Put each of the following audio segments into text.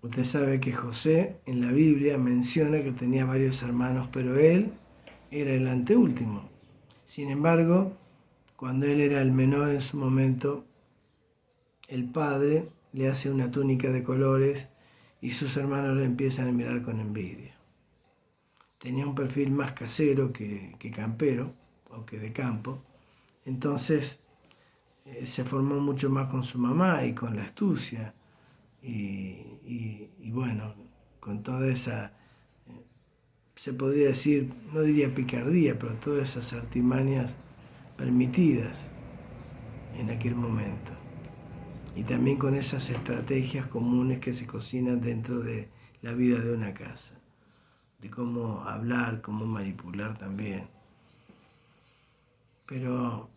Usted sabe que José en la Biblia menciona que tenía varios hermanos, pero él era el anteúltimo. Sin embargo, cuando él era el menor en su momento, el padre le hace una túnica de colores y sus hermanos le empiezan a mirar con envidia. Tenía un perfil más casero que campero, o que de campo, entonces se formó mucho más con su mamá y con la astucia y bueno, con toda esa, se podría decir, no diría picardía, pero todas esas artimañas permitidas en aquel momento. Y también con esas estrategias comunes que se cocinan dentro de la vida de una casa, de cómo hablar, cómo manipular también. Pero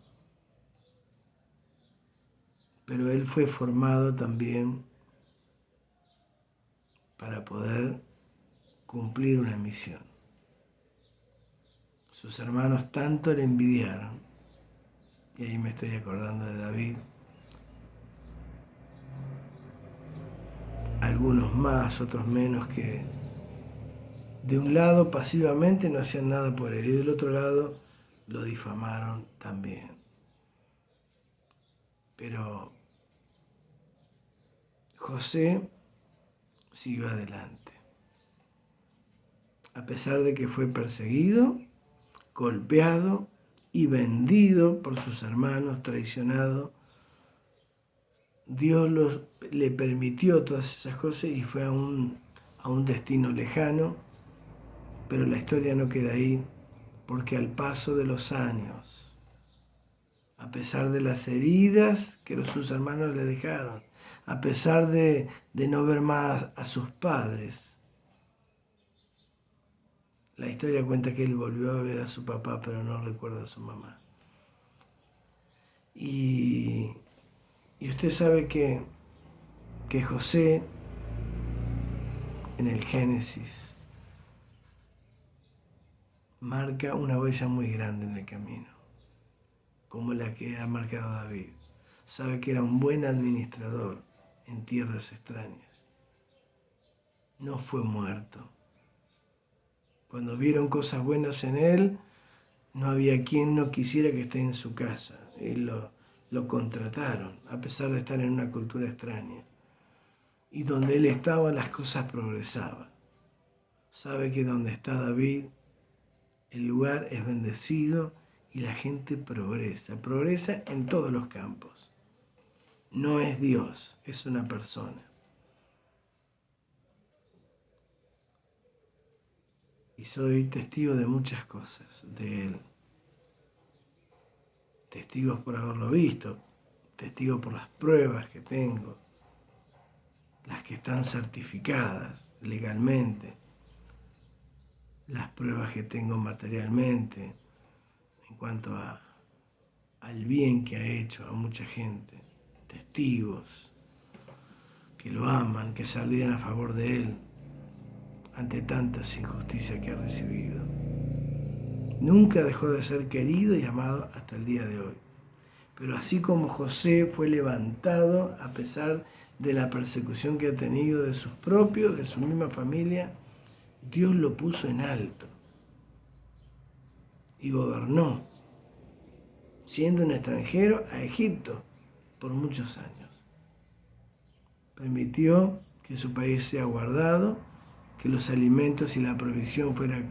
él fue formado también para poder cumplir una misión. Sus hermanos tanto le envidiaron, y ahí me estoy acordando de David, algunos más, otros menos, que de un lado pasivamente no hacían nada por él y del otro lado lo difamaron también. Pero José siguió adelante. A pesar de que fue perseguido, golpeado y vendido por sus hermanos, traicionado, Dios le permitió todas esas cosas y fue a un destino lejano, pero la historia no queda ahí, porque al paso de los años, a pesar de las heridas que sus hermanos le dejaron, a pesar de no ver más a sus padres, la historia cuenta que él volvió a ver a su papá, pero no recuerda a su mamá. Y usted sabe que José, en el Génesis, marca una huella muy grande en el camino, como la que ha marcado David. Sabe que era un buen administrador en tierras extrañas. No fue muerto. Cuando vieron cosas buenas en él, no había quien no quisiera que esté en su casa. Él lo contrataron, a pesar de estar en una cultura extraña. Y donde él estaba, las cosas progresaban. Sabe que donde está David, el lugar es bendecido y la gente progresa. Progresa en todos los campos. No es Dios, es una persona. Y soy testigo de muchas cosas de él. Testigos por haberlo visto, testigos por las pruebas que tengo, las que están certificadas legalmente, las pruebas que tengo materialmente en cuanto al bien que ha hecho a mucha gente, testigos que lo aman, que saldrían a favor de él ante tantas injusticias que ha recibido. Nunca dejó de ser querido y amado hasta el día de hoy. Pero así como José fue levantado a pesar de la persecución que ha tenido de sus propios, de su misma familia, Dios lo puso en alto y gobernó, siendo un extranjero, a Egipto por muchos años. Permitió que su país sea guardado, que los alimentos y la provisión fueran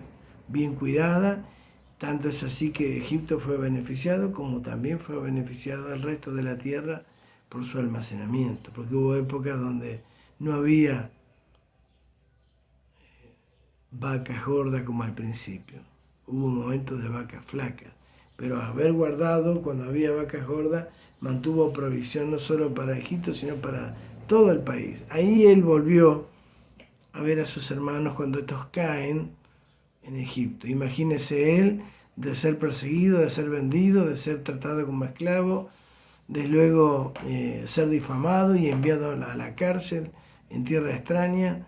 bien cuidada. Tanto es así que Egipto fue beneficiado, como también fue beneficiado el resto de la tierra por su almacenamiento, porque hubo épocas donde no había vacas gordas como al principio. Hubo momentos de vacas flacas, pero haber guardado cuando había vacas gordas mantuvo provisión no solo para Egipto, sino para todo el país. Ahí él volvió a ver a sus hermanos cuando estos caen en Egipto. Imagínese él de ser perseguido, de ser vendido, de ser tratado como esclavo, de luego ser difamado y enviado a la cárcel en tierra extraña,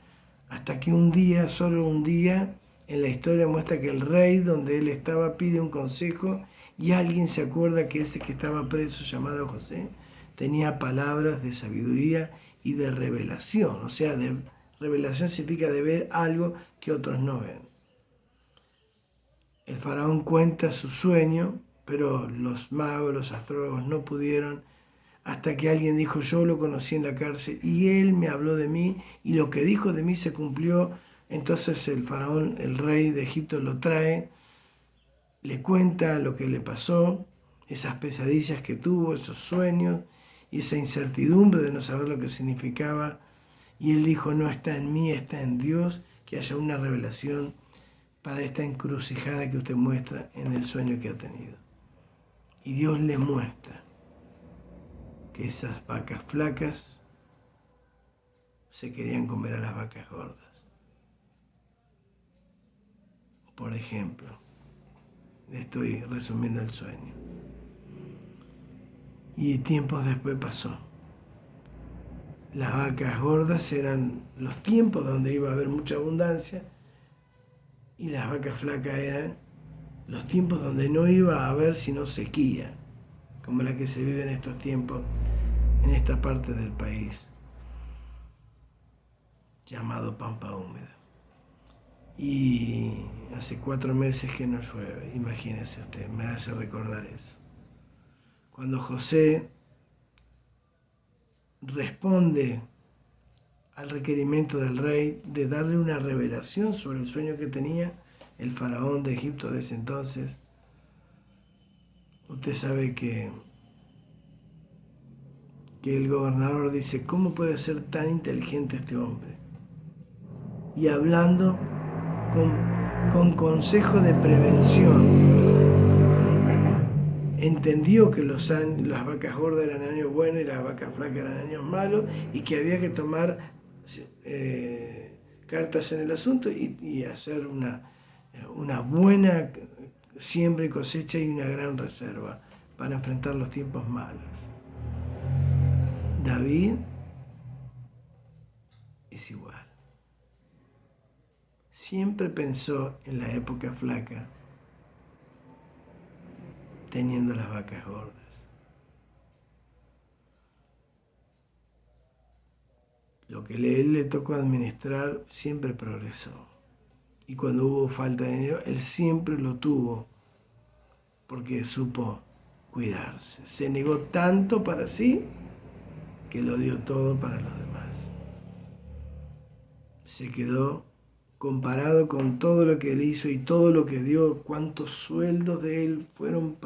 hasta que un día, solo un día, en la historia muestra que el rey donde él estaba pide un consejo y alguien se acuerda que ese que estaba preso, llamado José, tenía palabras de sabiduría y de revelación, o sea, de Revelación significa de ver algo que otros no ven. El faraón cuenta su sueño, pero los magos, los astrólogos no pudieron, hasta que alguien dijo: yo lo conocí en la cárcel y él me habló de mí y lo que dijo de mí se cumplió. Entonces el faraón, el rey de Egipto, lo trae, le cuenta lo que le pasó, esas pesadillas que tuvo, esos sueños y esa incertidumbre de no saber lo que significaba. Y él dijo: no está en mí, está en Dios, que haya una revelación para esta encrucijada que usted muestra en el sueño que ha tenido. Y Dios le muestra que esas vacas flacas se querían comer a las vacas gordas. Por ejemplo, le estoy resumiendo el sueño. Y tiempos después pasó. Las vacas gordas eran los tiempos donde iba a haber mucha abundancia y las vacas flacas eran los tiempos donde no iba a haber sino sequía, como la que se vive en estos tiempos en esta parte del país llamado Pampa Húmeda. Y hace 4 meses que no llueve, imagínese usted, me hace recordar eso. Cuando José responde al requerimiento del rey de darle una revelación sobre el sueño que tenía el faraón de Egipto de ese entonces, usted sabe que el gobernador dice: ¿cómo puede ser tan inteligente este hombre? Y hablando con consejo de prevención, entendió que las vacas gordas eran años buenos y las vacas flacas eran años malos, y que había que tomar cartas en el asunto y hacer una buena siembra y cosecha y una gran reserva para enfrentar los tiempos malos. David es igual. Siempre pensó en la época flaca, teniendo las vacas gordas. Lo que él le tocó administrar siempre progresó. Y cuando hubo falta de dinero, él siempre lo tuvo, porque supo cuidarse. Se negó tanto para sí que lo dio todo para los demás. Se quedó, comparado con todo lo que él hizo y todo lo que dio, cuántos sueldos de él fueron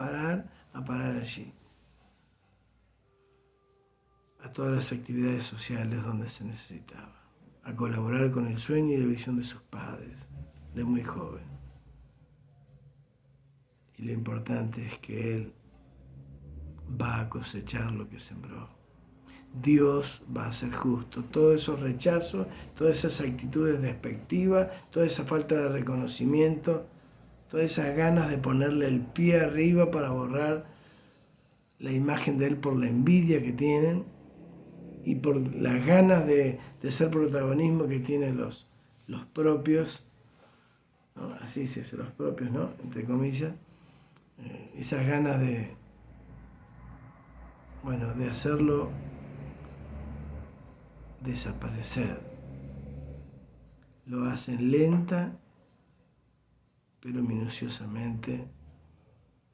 a parar allí, a todas las actividades sociales donde se necesitaba, a colaborar con el sueño y la visión de sus padres, de muy joven. Y lo importante es que él va a cosechar lo que sembró. Dios va a ser justo. Todos esos rechazos, todas esas actitudes despectivas, toda esa falta de reconocimiento, todas esas ganas de ponerle el pie arriba para borrar la imagen de él por la envidia que tienen y por las ganas de ser protagonismo que tienen los propios, ¿no? Así se dice, los propios, ¿no? Entre comillas, esas ganas de hacerlo desaparecer. Lo hacen lenta, pero minuciosamente.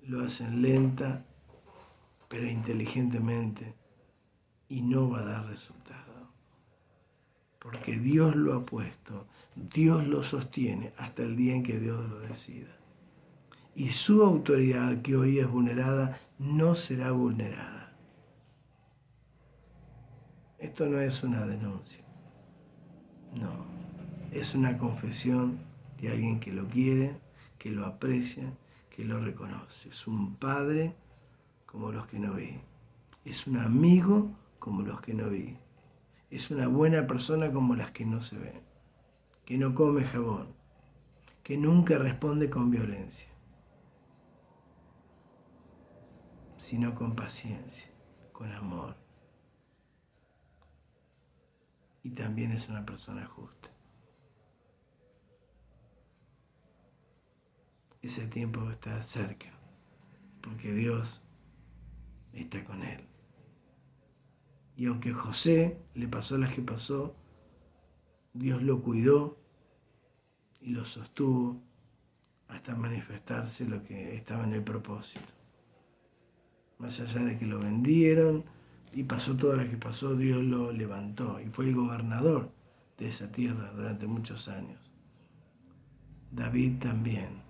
Lo hacen lenta, pero inteligentemente. Y no va a dar resultado. Porque Dios lo ha puesto, Dios lo sostiene hasta el día en que Dios lo decida. Y su autoridad, que hoy es vulnerada, no será vulnerada. Esto no es una denuncia, no, es una confesión de alguien que lo quiere, que lo aprecia, que lo reconoce. Es un padre como los que no vi, es un amigo como los que no vi, es una buena persona como las que no se ven, que no come jabón, que nunca responde con violencia, sino con paciencia, con amor. Y también es una persona justa. Ese tiempo está cerca, porque Dios está con él. Y aunque José le pasó las que pasó, Dios lo cuidó y lo sostuvo hasta manifestarse lo que estaba en el propósito. Más allá de que lo vendieron y pasó todo lo que pasó, Dios lo levantó y fue el gobernador de esa tierra durante muchos años. David también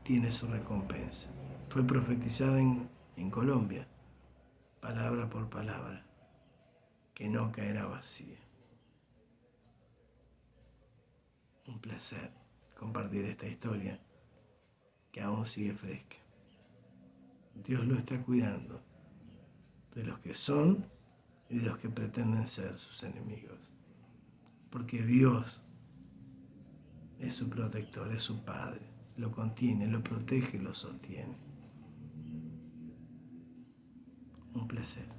tiene su recompensa. Fue profetizado en Colombia, palabra por palabra, que no caerá vacía. Un placer compartir esta historia que aún sigue fresca. Dios lo está cuidando de los que son y de los que pretenden ser sus enemigos. Porque Dios es su protector, es su Padre. Lo contiene, lo protege, lo sostiene. Un placer.